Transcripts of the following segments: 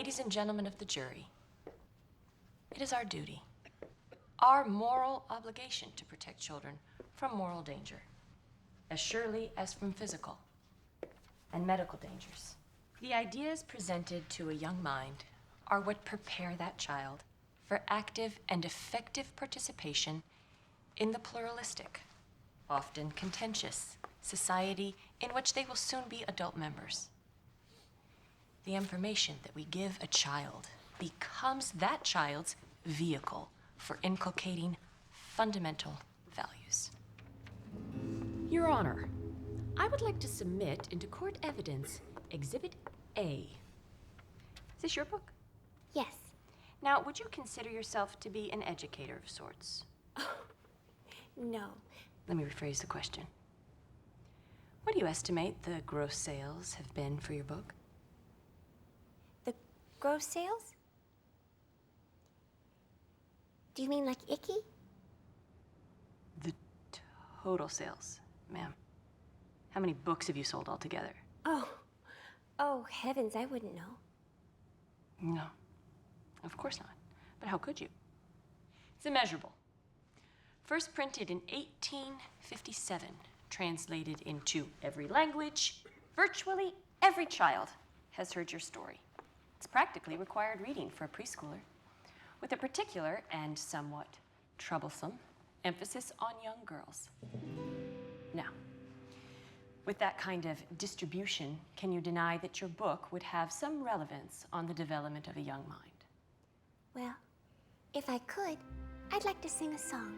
Ladies and gentlemen of the jury, it is our duty, our moral obligation to protect children from moral danger, as surely as from physical and medical dangers. The ideas presented to a young mind are what prepare that child for active and effective participation in the pluralistic, often contentious, society in which they will soon be adult members. The information that we give a child becomes that child's vehicle for inculcating fundamental values. Your Honor, I would like to submit into court evidence Exhibit A. Is this your book? Yes. Now, would you consider yourself to be an educator of sorts? No. Let me rephrase the question. What do you estimate the gross sales have been for your book? The gross sales? Do you mean like Icky? The total sales, ma'am. How many books have you sold altogether? Oh, heavens, I wouldn't know. No, of course not. But how could you? It's immeasurable. First printed in 1857, translated into every language, virtually every child has heard your story. It's practically required reading for a preschooler, with a particular and somewhat troublesome emphasis on young girls. Now, with that kind of distribution, can you deny that your book would have some relevance on the development of a young mind? Well, if I could, I'd like to sing a song.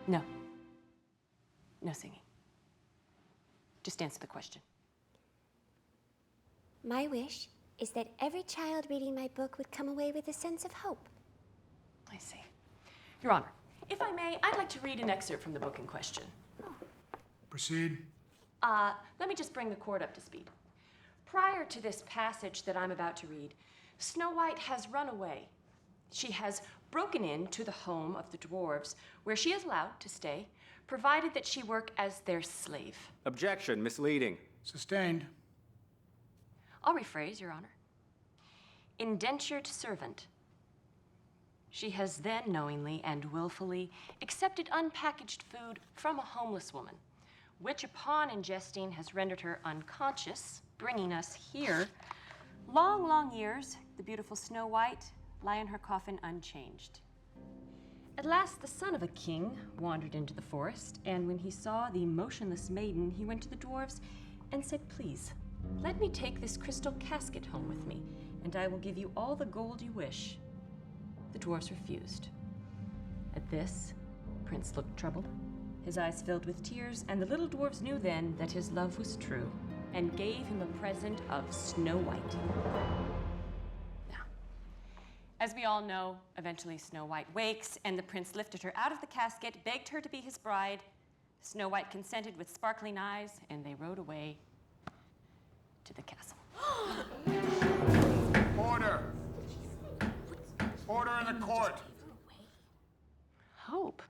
No. No singing. Just answer the question. My wish is that every child reading my book would come away with a sense of hope. I see. Your Honor, if I may, I'd like to read an excerpt from the book in question. Proceed. Let me just bring the court up to speed. Prior to this passage that I'm about to read, Snow White has run away. She has broken into the home of the dwarves, where she is allowed to stay, provided that she work as their slave. Objection, misleading. Sustained. I'll rephrase, Your Honor. Indentured servant. She has then knowingly and willfully accepted unpackaged food from a homeless woman, which upon ingesting has rendered her unconscious, bringing us here. Long, long years, the beautiful Snow White lie in her coffin unchanged. At last, the son of a king wandered into the forest, and when he saw the motionless maiden, he went to the dwarves and said, "Please, let me take this crystal casket home with me, and I will give you all the gold you wish." The dwarves refused. At this, Prince looked troubled. His eyes filled with tears, and the little dwarves knew then that his love was true, and gave him a present of Snow White. Now, as we all know, eventually Snow White wakes, and the prince lifted her out of the casket, begged her to be his bride. Snow White consented with sparkling eyes, and they rode away to the castle. Order! Order in the court! Hope.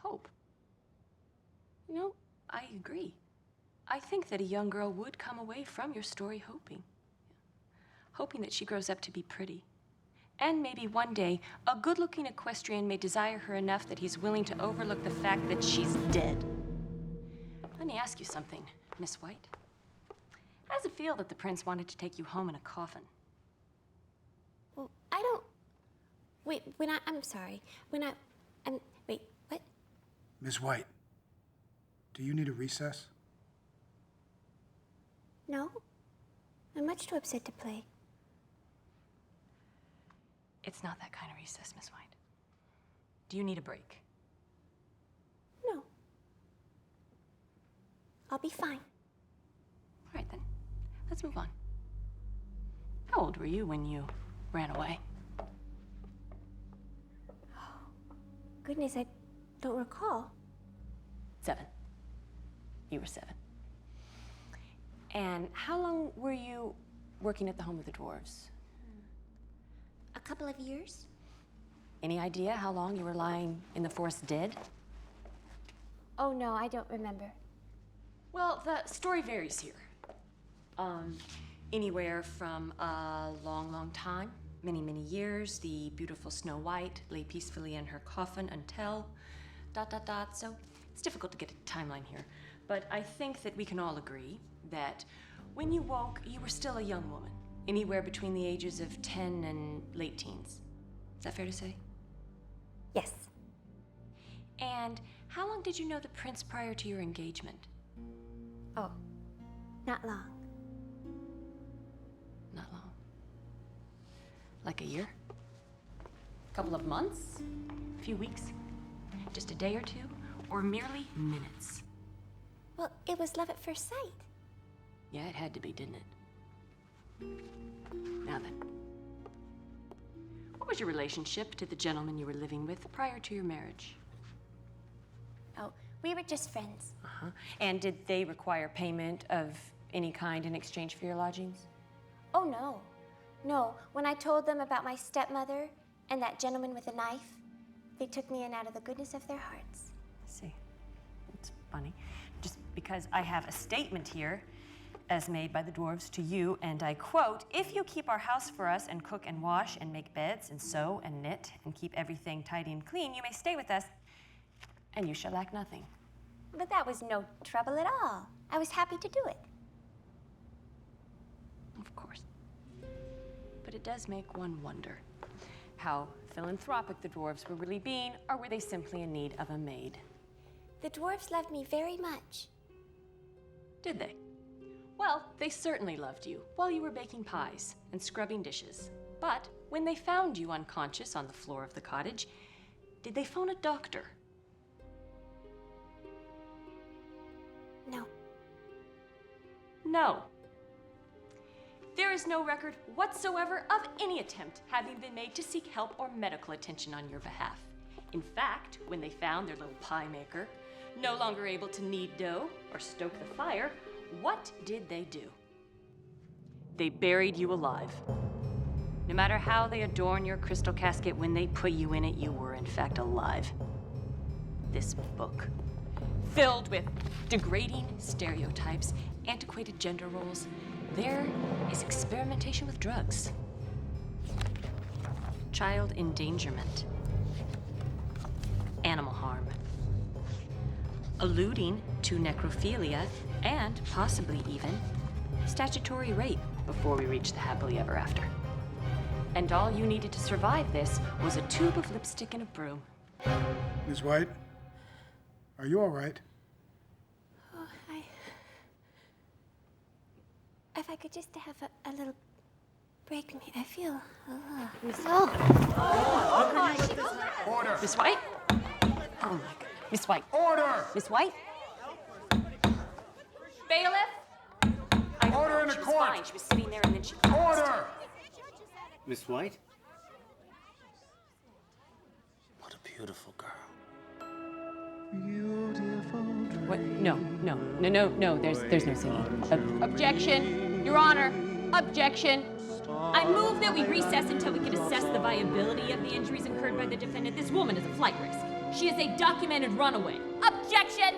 Hope. You know, I agree. I think that a young girl would come away from your story hoping. Hoping that she grows up to be pretty. And maybe one day, a good-looking equestrian may desire her enough that he's willing to overlook the fact that she's dead. Let me ask you something, Miss White. How does it feel that the prince wanted to take you home in a coffin? Well, I don't... Wait, I'm sorry. Wait, what? Miss White, do you need a recess? No? I'm much too upset to play. It's not that kind of recess, Miss White. Do you need a break? No. I'll be fine. All right, then. Let's move on. How old were you when you ran away? Goodness, I don't recall. 7. You were 7. And how long were you working at the home of the dwarves? A couple of years? Any idea how long you were lying in the forest dead? Oh, no, I don't remember. Well, the story varies here. Anywhere from a long, long time, many, many years, the beautiful Snow White lay peacefully in her coffin until ... So it's difficult to get a timeline here, but I think that we can all agree that when you woke, you were still a young woman, anywhere between the ages of 10 and late teens. Is that fair to say? Yes. And how long did you know the prince prior to your engagement? Oh, not long. Not long. Like a year? Couple of months? A few weeks? Just a day or two? Or merely minutes? Well, it was love at first sight. Yeah, it had to be, didn't it? Now then. What was your relationship to the gentleman you were living with prior to your marriage? Oh, we were just friends. Uh-huh. And did they require payment of any kind in exchange for your lodgings? Oh, no. No, when I told them about my stepmother and that gentleman with a knife, they took me in out of the goodness of their hearts. I see. It's funny. Just because I have a statement here as made by the dwarves to you, and I quote, "If you keep our house for us and cook and wash and make beds and sew and knit and keep everything tidy and clean, you may stay with us and you shall lack nothing." But that was no trouble at all. I was happy to do it. Of course. But it does make one wonder how philanthropic the dwarves were really being, or were they simply in need of a maid? The dwarves loved me very much. Did they? Well, they certainly loved you while you were baking pies and scrubbing dishes. But when they found you unconscious on the floor of the cottage, did they phone a doctor? No. No. There is no record whatsoever of any attempt having been made to seek help or medical attention on your behalf. In fact, when they found their little pie maker, no longer able to knead dough or stoke the fire, what did they do? They buried you alive. No matter how they adorn your crystal casket, when they put you in it, you were in fact alive. This book, filled with degrading stereotypes, antiquated gender roles, there is experimentation with drugs, child endangerment, animal harm, alluding to necrophilia, and possibly even statutory rape before we reach the happily ever after. And all you needed to survive this was a tube of lipstick and a broom. Miss White, are you all right? Oh, if I could just have a little break, I feel Order! Miss White? Oh my God. Miss White. Order! Miss White? Bailiff? Order in the She was court! fine. She was sitting there and then she... Order! Miss White? What a beautiful girl. What? No. There's no singing. Objection, Your Honor. Objection. I move that we recess until we can assess the viability of the injuries incurred by the defendant. This woman is a flight risk. She is a documented runaway. Objection!